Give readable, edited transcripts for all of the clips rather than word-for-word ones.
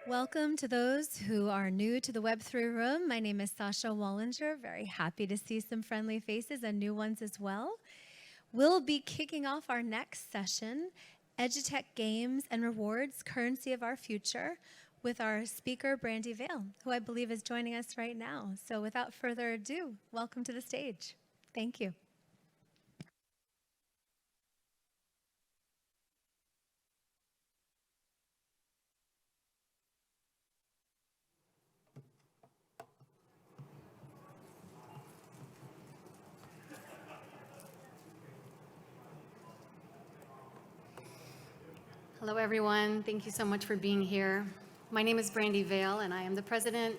Welcome to those who are new to the Web3 room. My name is Sasha Wallinger. Very happy to see some friendly faces and new ones as well. We'll be kicking off our next session, Edtech Games and Rewards, Currency of Our Future, with our speaker, Brandi Veil, who I believe is joining us right now. So without further ado, welcome to the stage. Thank you. Hello, everyone. Thank you so much for being here. My name is Brandi Veil, and I am the president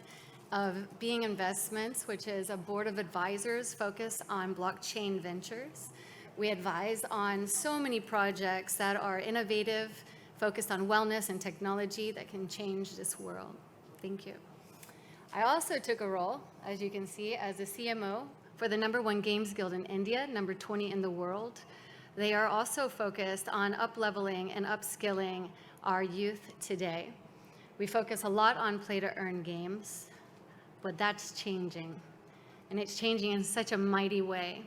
of Being Investments, which is a board of advisors focused on blockchain ventures. We advise on so many projects that are innovative, focused on wellness and technology that can change this world. Thank you. I also took a role, as you can see, as a CMO for the #1 Games Guild in India, number 20 in the world. They are also focused on up-leveling and upskilling our youth today. We focus a lot on play-to-earn games, but that's changing, and it's changing in such a mighty way.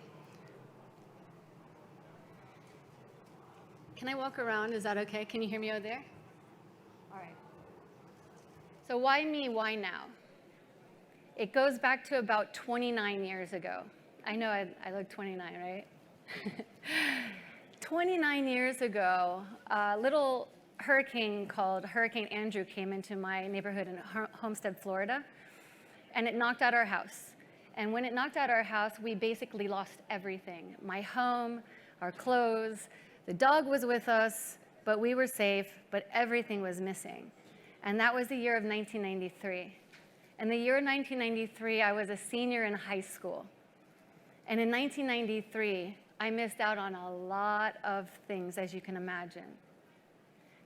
Can I walk around? Is that okay? Can you hear me over there? All right. So why me? Why now? It goes back to about 29 years ago. I know I look 29, right? 29 years ago, a little hurricane called Hurricane Andrew came into my neighborhood in Homestead, Florida, and it knocked out our house. And when it knocked out our house, we basically lost everything. My home, our clothes, the dog was with us, but we were safe, but everything was missing. And that was the year of 1993. In the year 1993, I was a senior in high school. And in 1993, I missed out on a lot of things, as you can imagine.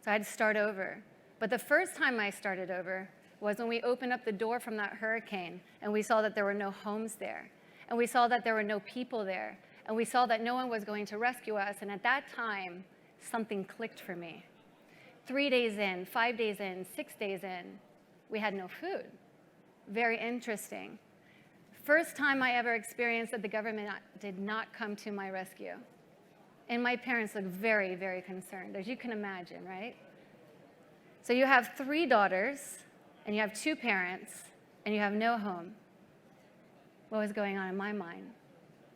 So I had to start over. But the first time I started over was when we opened up the door from that hurricane, and we saw that there were no homes there. And we saw that there were no people there. And we saw that no one was going to rescue us. And at that time, something clicked for me. 3 days in, 5 days in, 6 days in, we had no food. Very interesting. First time I ever experienced that the government did not come to my rescue. And my parents looked very, very concerned, as you can imagine, right? So you have 3 daughters, and you have 2 parents, and you have no home. What was going on in my mind?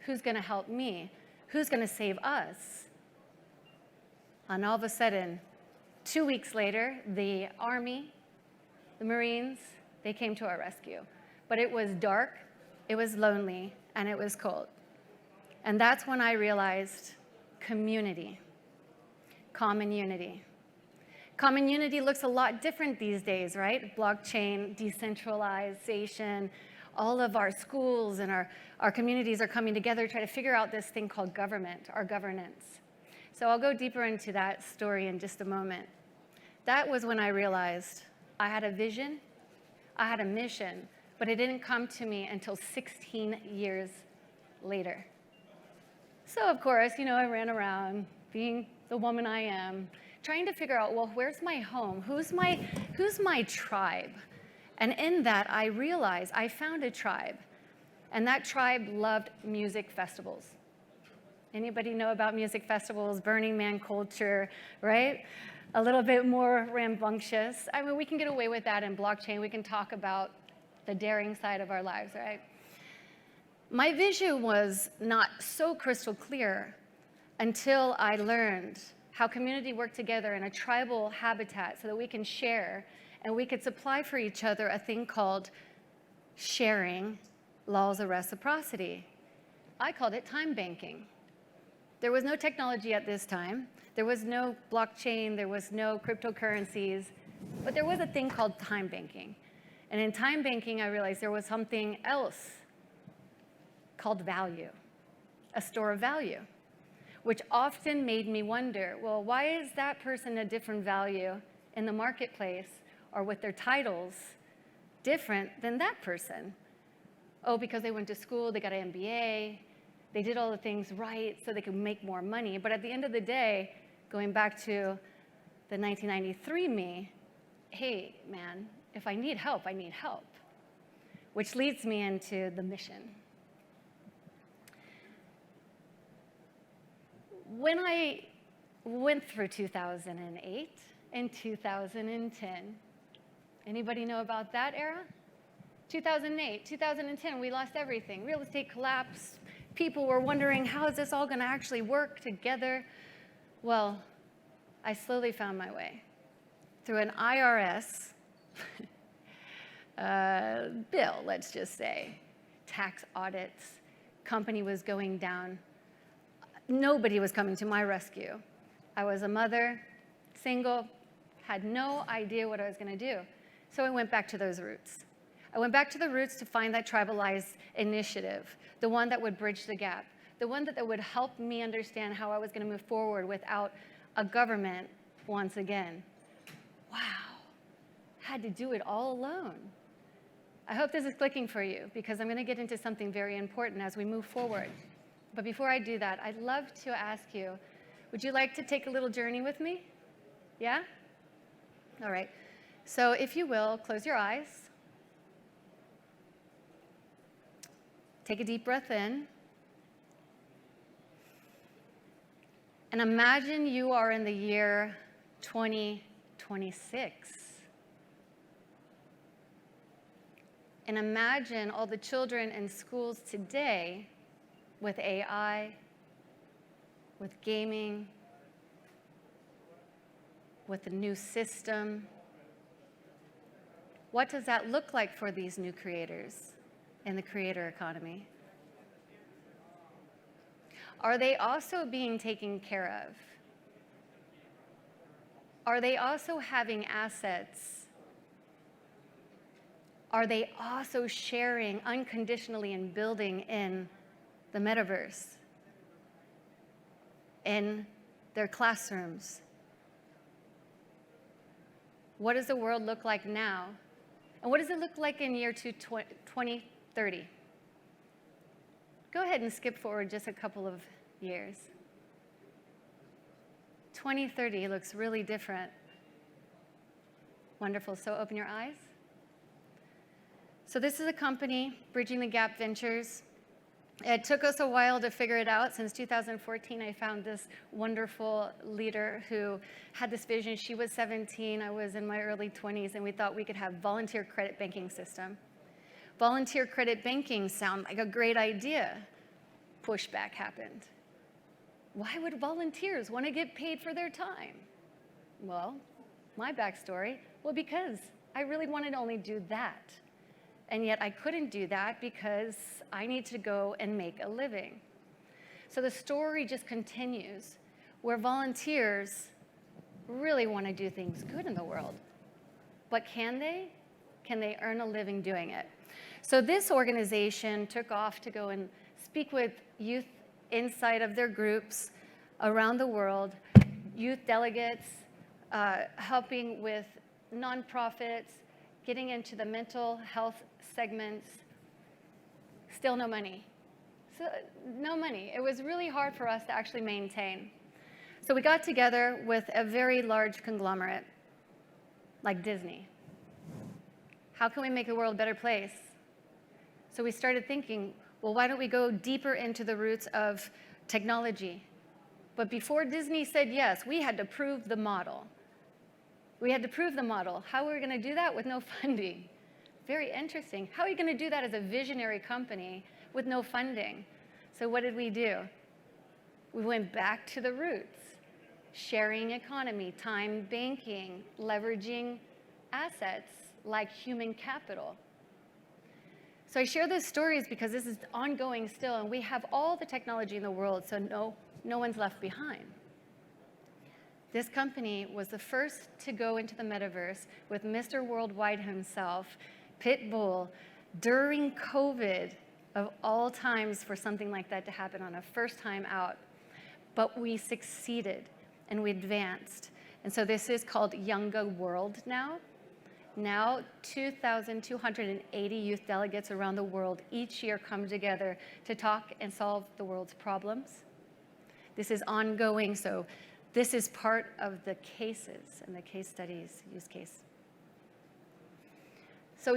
Who's going to help me? Who's going to save us? And all of a sudden, 2 weeks later, the Army, the Marines, they came to our rescue. But it was dark, it was lonely, and it was cold. And that's when I realized community, common unity. Common unity looks a lot different these days, right? Blockchain, decentralization, all of our schools and our communities are coming together to try to figure out this thing called government, our governance. So I'll go deeper into that story in just a moment. That was when I realized I had a vision, I had a mission, but it didn't come to me until 16 years later. So of course, I ran around, being the woman I am, trying to figure out, well, where's my home? Who's my tribe? And in that, I realized I found a tribe, and that tribe loved music festivals. Anybody know about music festivals, Burning Man culture, right? A little bit more rambunctious. I mean, we can get away with that in blockchain. We can talk about the daring side of our lives, right? My vision was not so crystal clear until I learned how community worked together in a tribal habitat so that we can share and we could supply for each other a thing called sharing laws of reciprocity. I called it time banking. There was no technology at this time. There was no blockchain. There was no cryptocurrencies. But there was a thing called time banking. And in time banking, I realized there was something else called value, a store of value, which often made me wonder, well, why is that person a different value in the marketplace or with their titles different than that person? Oh, because they went to school, they got an MBA, they did all the things right so they could make more money. But at the end of the day, going back to the 1993 me, hey, man, if I need help, I need help, which leads me into the mission. When I went through 2008 and 2010, anybody know about that era? 2008, 2010, we lost everything. Real estate collapsed. People were wondering, how is this all going to actually work together? Well, I slowly found my way through an IRS bill, let's just say, tax audits, company was going down. Nobody was coming to my rescue. I was a mother, single, had no idea what I was going to do. So I went back to those roots. I went back to the roots to find that tribalized initiative, the one that would bridge the gap, the one that would help me understand how I was going to move forward without a government once again. Wow, had to do it all alone. I hope this is clicking for you because I'm going to get into something very important as we move forward. But before I do that, I'd love to ask you, would you like to take a little journey with me? Yeah? All right. So if you will, close your eyes. Take a deep breath in. And imagine you are in the year 2026. And imagine all the children in schools today with AI, with gaming, with the new system. What does that look like for these new creators in the creator economy? Are they also being taken care of? Are they also having assets? Are they also sharing unconditionally and building in the metaverse, in their classrooms? What does the world look like now? And what does it look like in year 2030? Go ahead and skip forward just a couple of years. 2030 looks really different. Wonderful. So open your eyes. So this is a company, Bridging the Gap Ventures. It took us a while to figure it out. Since 2014, I found this wonderful leader who had this vision. She was 17, I was in my early 20s, and we thought we could have volunteer credit banking system. Volunteer credit banking sound like a great idea. Pushback happened. Why would volunteers want to get paid for their time? Well, my backstory, well, because I really wanted to only do that. And yet I couldn't do that because I need to go and make a living. So the story just continues, where volunteers really want to do things good in the world. But can they? Can they earn a living doing it? So this organization took off to go and speak with youth inside of their groups around the world, youth delegates, helping with nonprofits, getting into the mental health segments. Still no money. So, no money. It was really hard for us to actually maintain. So we got together with a very large conglomerate, like Disney. How can we make the world a better place? So we started thinking, well, why don't we go deeper into the roots of technology? But before Disney said yes, we had to prove the model. We had to prove the model. How were we going to do that with no funding? Very interesting. How are you going to do that as a visionary company with no funding? So what did we do? We went back to the roots. Sharing economy, time banking, leveraging assets like human capital. So I share those stories because this is ongoing still, and we have all the technology in the world, so no one's left behind. This company was the first to go into the metaverse with Mr. Worldwide himself, Pitbull, during COVID, of all times for something like that to happen on a first time out. But we succeeded and we advanced. And so this is called Younger World now. Now 2,280 youth delegates around the world each year come together to talk and solve the world's problems. This is ongoing, so This is part of the cases and the case studies use case. So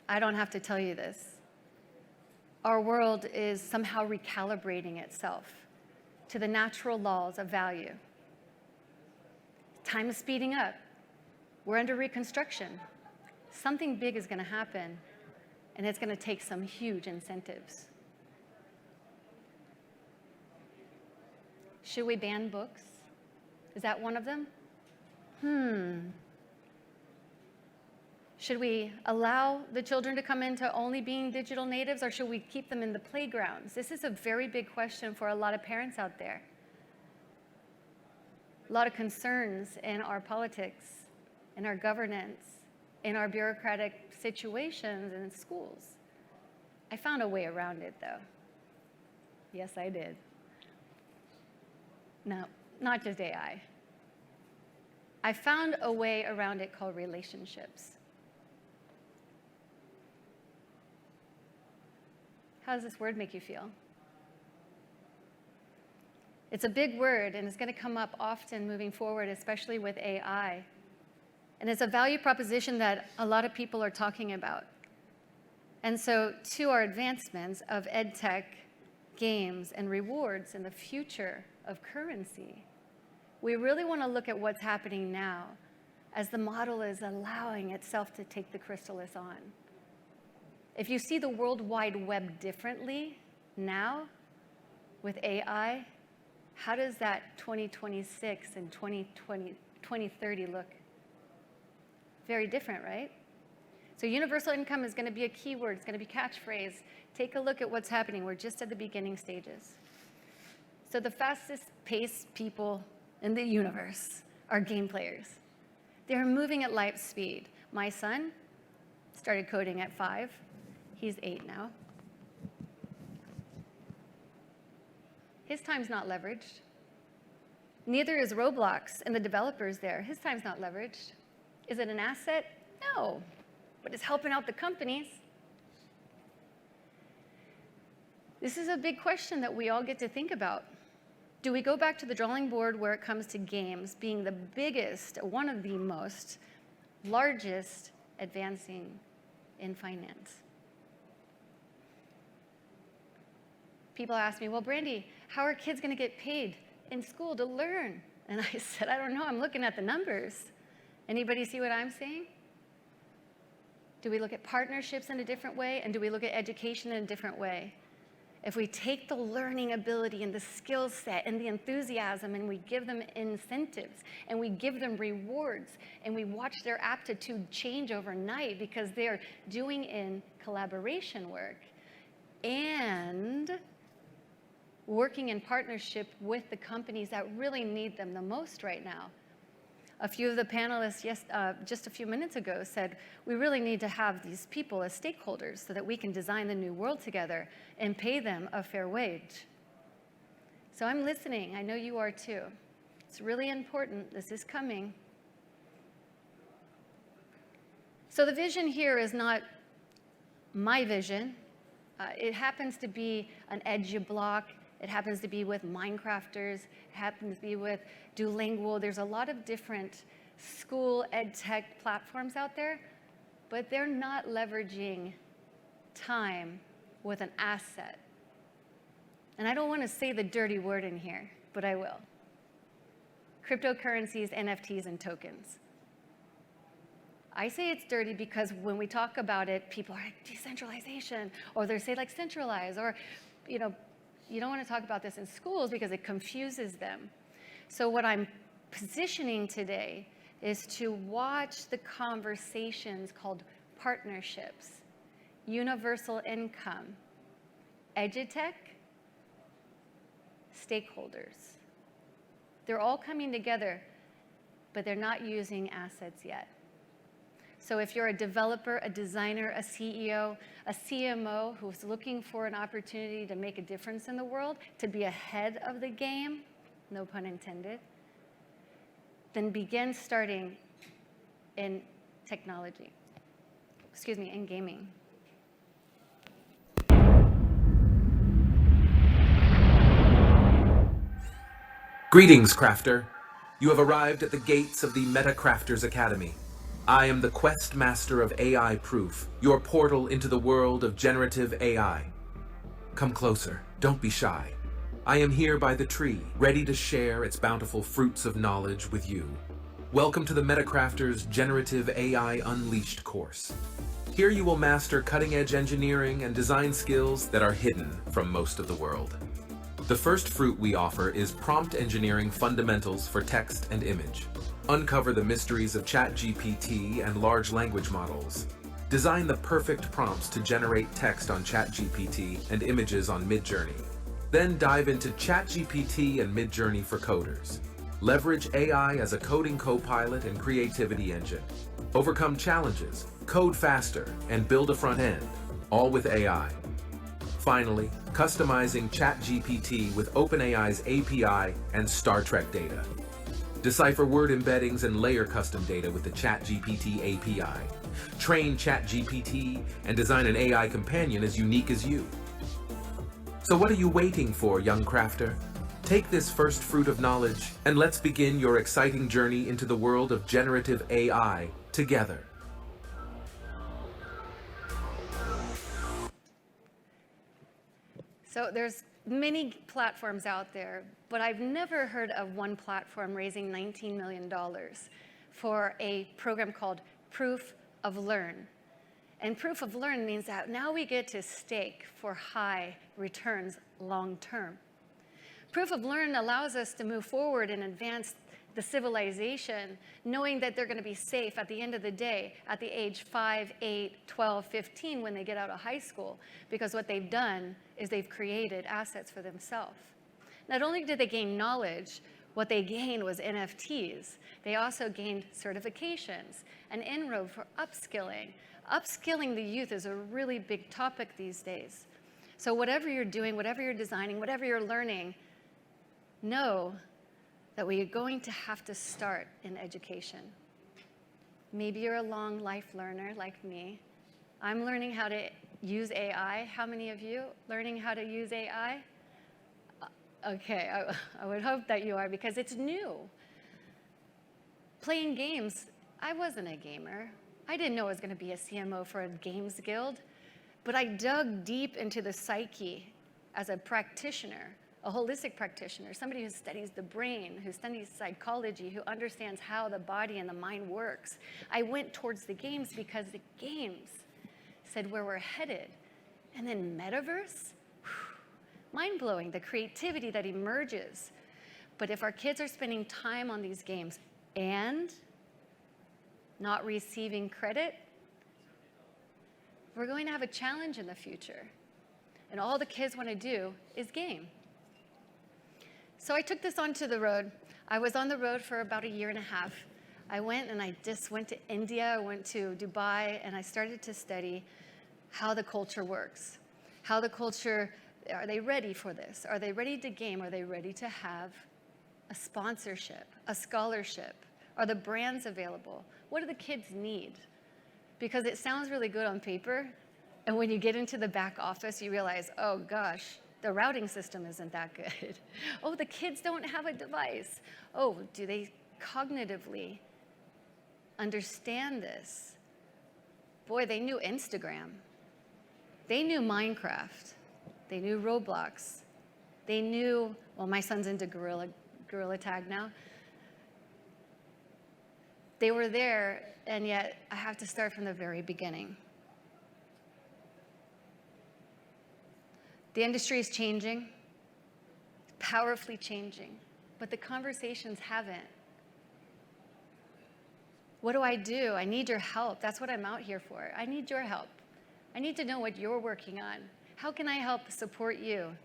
I don't have to tell you this. Our world is somehow recalibrating itself to the natural laws of value. Time is speeding up. We're under reconstruction. Something big is going to happen, and it's going to take some huge incentives. Should we ban books? Is that one of them? Should we allow the children to come into only being digital natives, or should we keep them in the playgrounds? This is a very big question for a lot of parents out there. A lot of concerns in our politics, in our governance, in our bureaucratic situations in schools. I found a way around it, though. Yes, I did. No, not just AI. I found a way around it called relationships. How does this word make you feel? It's a big word, and it's going to come up often moving forward, especially with AI. And it's a value proposition that a lot of people are talking about. And so to our advancements of Edtech, games, and rewards in the future of currency, we really want to look at what's happening now as the model is allowing itself to take the chrysalis on. If you see the World Wide Web differently now with AI, how does that 2026 and 2030 look? Very different, right? So universal income is going to be a keyword. It's going to be catchphrase. Take a look at what's happening. We're just at the beginning stages. So the fastest paced people in the universe are game players. They're moving at light speed. My son started coding at 5. He's 8 now. His time's not leveraged. Neither is Roblox and the developers there. His time's not leveraged. Is it an asset? No, but it's helping out the companies. This is a big question that we all get to think about. Do we go back to the drawing board where it comes to games being the biggest, one of the most largest advancing in finance? People ask me, well, Brandi, how are kids going to get paid in school to learn? And I said, I don't know. I'm looking at the numbers. Anybody see what I'm saying? Do we look at partnerships in a different way? And do we look at education in a different way? If we take the learning ability and the skill set and the enthusiasm and we give them incentives and we give them rewards and we watch their aptitude change overnight because they're doing in collaboration work and working in partnership with the companies that really need them the most right now. A few of the panelists just a few minutes ago said, we really need to have these people as stakeholders so that we can design the new world together and pay them a fair wage. So I'm listening. I know you are too. It's really important. This is coming. So the vision here is not my vision. It happens to be an EduBlock. It happens to be with Minecrafters. It happens to be with Duolingo. There's a lot of different school EdTech platforms out there, but they're not leveraging time with an asset. And I don't want to say the dirty word in here, but I will. Cryptocurrencies, NFTs, and tokens. I say it's dirty because when we talk about it, people are like decentralization, or they say like centralized, or you don't want to talk about this in schools because it confuses them. So what I'm positioning today is to watch the conversations called partnerships, universal income, Edtech, stakeholders. They're all coming together, but they're not using assets yet. So if you're a developer, a designer, a CEO, a CMO who's looking for an opportunity to make a difference in the world, to be ahead of the game, no pun intended, then begin starting in technology, in gaming. Greetings, Crafter. You have arrived at the gates of the MetaCrafters Academy. I am the Quest Master of AI Proof, your portal into the world of generative AI. Come closer, don't be shy. I am here by the tree, ready to share its bountiful fruits of knowledge with you. Welcome to the MetaCrafters Generative AI Unleashed course. Here you will master cutting-edge engineering and design skills that are hidden from most of the world. The first fruit we offer is Prompt Engineering Fundamentals for Text and Image. Uncover the mysteries of ChatGPT and large language models. Design the perfect prompts to generate text on ChatGPT and images on Midjourney. Then dive into ChatGPT and Midjourney for coders. Leverage AI as a coding co-pilot and creativity engine. Overcome challenges, code faster, and build a front end, all with AI. Finally, customizing ChatGPT with OpenAI's API and Star Trek data. Decipher word embeddings and layer custom data with the ChatGPT API. Train ChatGPT and design an AI companion as unique as you. So what are you waiting for, young crafter? Take this first fruit of knowledge and let's begin your exciting journey into the world of generative AI together. So there's many platforms out there, but I've never heard of one platform raising $19 million for a program called Proof of Learn. And Proof of Learn means that now we get to stake for high returns long term. Proof of Learn allows us to move forward and advance the civilization, knowing that they're going to be safe at the end of the day, at the age 5, 8, 12, 15, when they get out of high school, because what they've done is they've created assets for themselves. Not only did they gain knowledge, what they gained was NFTs. They also gained certifications, an inroad for upskilling. Upskilling the youth is a really big topic these days. So whatever you're doing, whatever you're designing, whatever you're learning, know that we are going to have to start in education. Maybe you're a long life learner like me. I'm learning how to use AI. How many of you learning how to use AI? Okay, I would hope that you are, because it's new. Playing games, I wasn't a gamer. I didn't know I was going to be a CMO for a games guild, but I dug deep into the psyche as a practitioner, a holistic practitioner, somebody who studies the brain, who studies psychology, who understands how the body and the mind works. I went towards the games because the games said where we're headed. And then metaverse, mind-blowing, the creativity that emerges. But if our kids are spending time on these games and not receiving credit, we're going to have a challenge in the future. And all the kids want to do is game. So I took this onto the road. I was on the road for about a year and a half. I went to India, I went to Dubai, and I started to study how the culture works. How the culture, are they ready for this? Are they ready to game? Are they ready to have a sponsorship, a scholarship? Are the brands available? What do the kids need? Because it sounds really good on paper, and when you get into the back office, you realize, oh gosh, the routing system isn't that good. Oh, the kids don't have a device. Oh, do they cognitively understand this? Boy, they knew Instagram. They knew Minecraft. They knew Roblox. They knew, well, my son's into Gorilla Tag now. They were there, and yet I have to start from the very beginning. The industry is changing, powerfully changing, but the conversations haven't. What do? I need your help. That's what I'm out here for. I need your help. I need to know what you're working on. How can I help support you?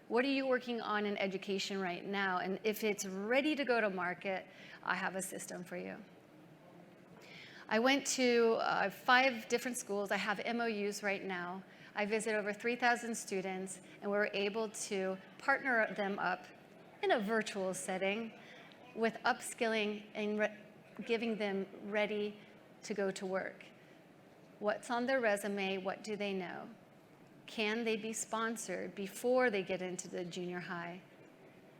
What are you working on in education right now? And if it's ready to go to market, I have a system for you. I went to 5 different schools. I have MOUs right now. I visit over 3,000 students, and we're able to partner them up in a virtual setting with upskilling and giving them ready to go to work. What's on their resume? What do they know? Can they be sponsored before they get into the junior high?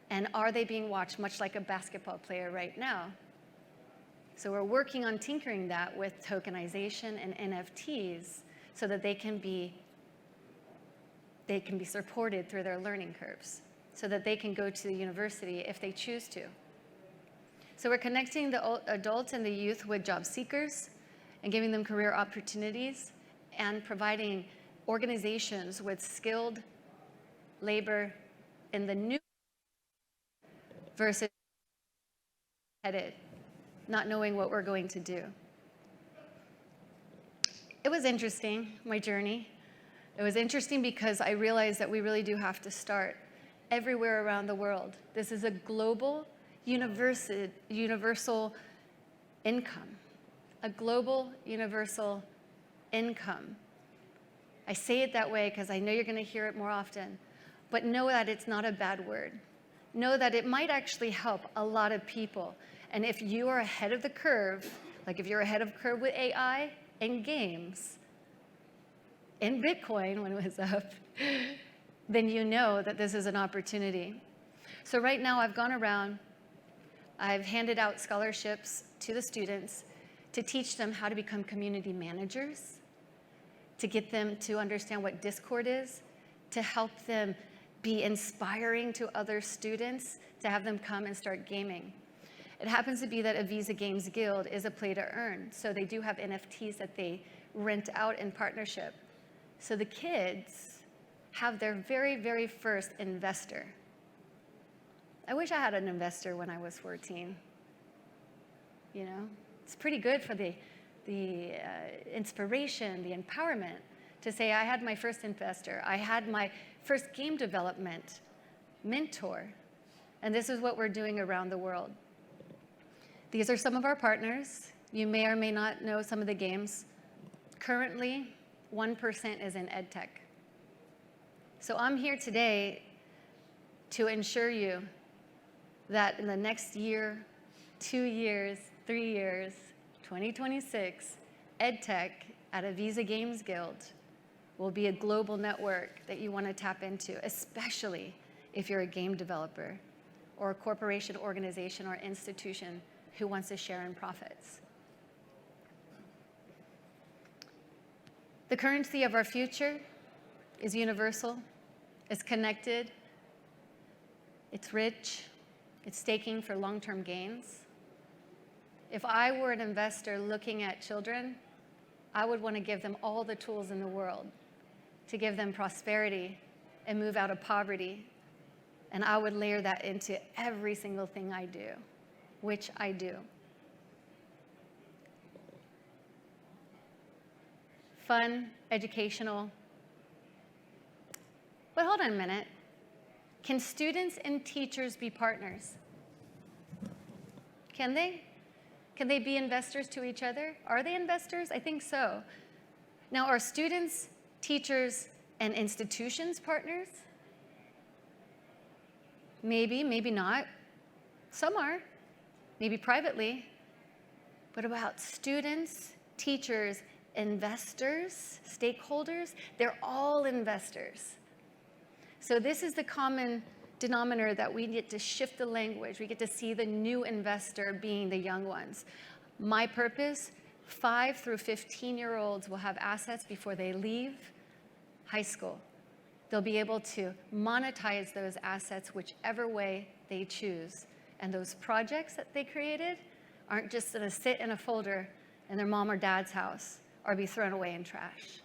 And are they being watched much like a basketball player right now? So we're working on tinkering that with tokenization and NFTs so that they can be supported through their learning curves, so that they can go to the university if they choose to. So we're connecting the adults and the youth with job seekers and giving them career opportunities and providing organizations with skilled labor in the new versus headed, not knowing what we're going to do. It was interesting, my journey. It was interesting because I realized that we really do have to start everywhere around the world. This is a global, universal income. A global, universal income. I say it that way because I know you're going to hear it more often, but know that it's not a bad word. Know that it might actually help a lot of people. And if you are ahead of the curve, like if you're ahead of the curve with AI and games, in Bitcoin when it was up, then you know that this is an opportunity. So right now I've gone around, I've handed out scholarships to the students to teach them how to become community managers, to get them to understand what Discord is, to help them be inspiring to other students, to have them come and start gaming. It happens to be that a Visa Games Guild is a play to earn, so they do have NFTs that they rent out in partnership. So the kids have their very, very first investor. I wish I had an investor when I was 14. You know, it's pretty good for the inspiration, the empowerment to say I had my first investor, I had my first game development mentor, and this is what we're doing around the world. These are some of our partners. You may or may not know some of the games. Currently, 1% is in Edtech. So I'm here today to ensure you that in the next year, 2 years, 3 years, 2026, Edtech at a Visa Games Guild will be a global network that you want to tap into, especially if you're a game developer or a corporation, organization, or institution who wants to share in profits. The currency of our future is universal, it's connected, it's rich, it's staking for long-term gains. If I were an investor looking at children, I would want to give them all the tools in the world to give them prosperity and move out of poverty. And I would layer that into every single thing I do, which I do. Fun, educational. But hold on a minute. Can students and teachers be partners? Can they? Can they be investors to each other? Are they investors? I think so. Now, are students, teachers, and institutions partners? Maybe, maybe not. Some are, maybe privately. What about students, teachers, investors, stakeholders? They're all investors. So this is the common denominator that we get to shift the language. We get to see the new investor being the young ones. My purpose, 5 through 15-year-olds will have assets before they leave high school. They'll be able to monetize those assets whichever way they choose. And those projects that they created aren't just going to sit in a folder in their mom or dad's house or be thrown away in trash.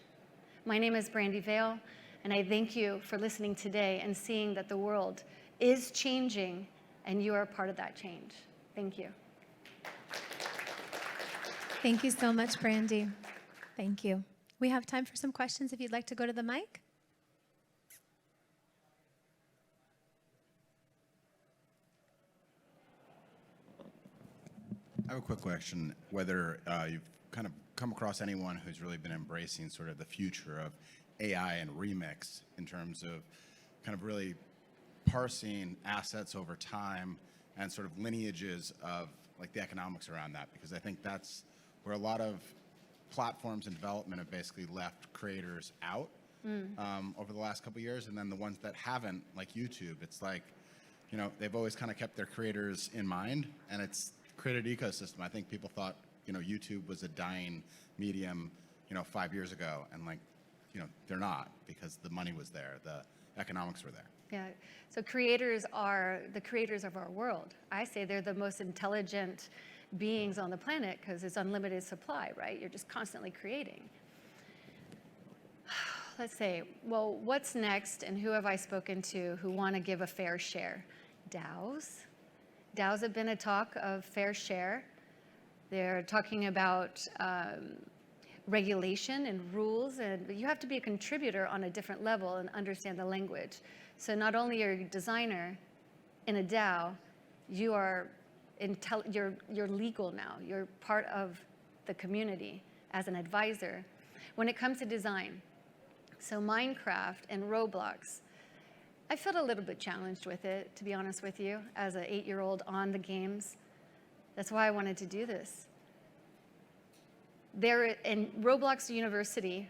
My name is Brandi Veil, and I thank you for listening today and seeing that the world is changing, and you are a part of that change. Thank you. Thank you so much, Brandi. Thank you. We have time for some questions if you'd like to go to the mic. I have a quick question, whether you've kind of come across anyone who's really been embracing sort of the future of AI and remix in terms of kind of really parsing assets over time and sort of lineages of like the economics around that, because I think that's where a lot of platforms and development have basically left creators out over the last couple of years, and then the ones that haven't, like YouTube, it's like they've always kind of kept their creators in mind, and it's created ecosystem. I think people thought, YouTube was a dying medium, 5 years ago, and they're not, because the money was there, the economics were there. Yeah, so creators are the creators of our world. I say they're the most intelligent beings on the planet because it's unlimited supply, right? You're just constantly creating. Let's say, well, what's next, and who have I spoken to who want to give a fair share? DAOs. DAOs have been a talk of fair share. They're talking about regulation and rules, and you have to be a contributor on a different level and understand the language. So not only are you a designer in a DAO, you are you're legal now. You're part of the community as an advisor. When it comes to design, so Minecraft and Roblox, I felt a little bit challenged with it, to be honest with you, as an 8-year-old on the games. That's why I wanted to do this. There in Roblox University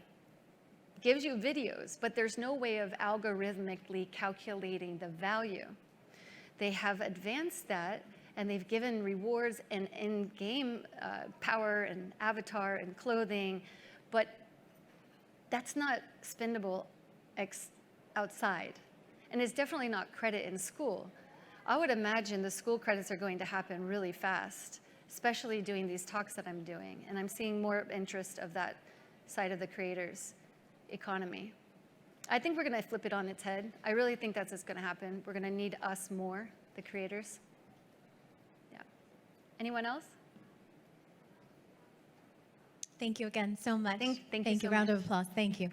gives you videos, but there's no way of algorithmically calculating the value. They have advanced that, and they've given rewards and in-game power and avatar and clothing, but that's not spendable outside. And it's definitely not credit in school. I would imagine the school credits are going to happen really fast, especially doing these talks that I'm doing. And I'm seeing more interest of that side of the creators' economy. I think we're going to flip it on its head. I really think that's what's going to happen. We're going to need us more, the creators. Yeah. Anyone else? Thank you again so much. Thank you so Round much. of applause. Thank you.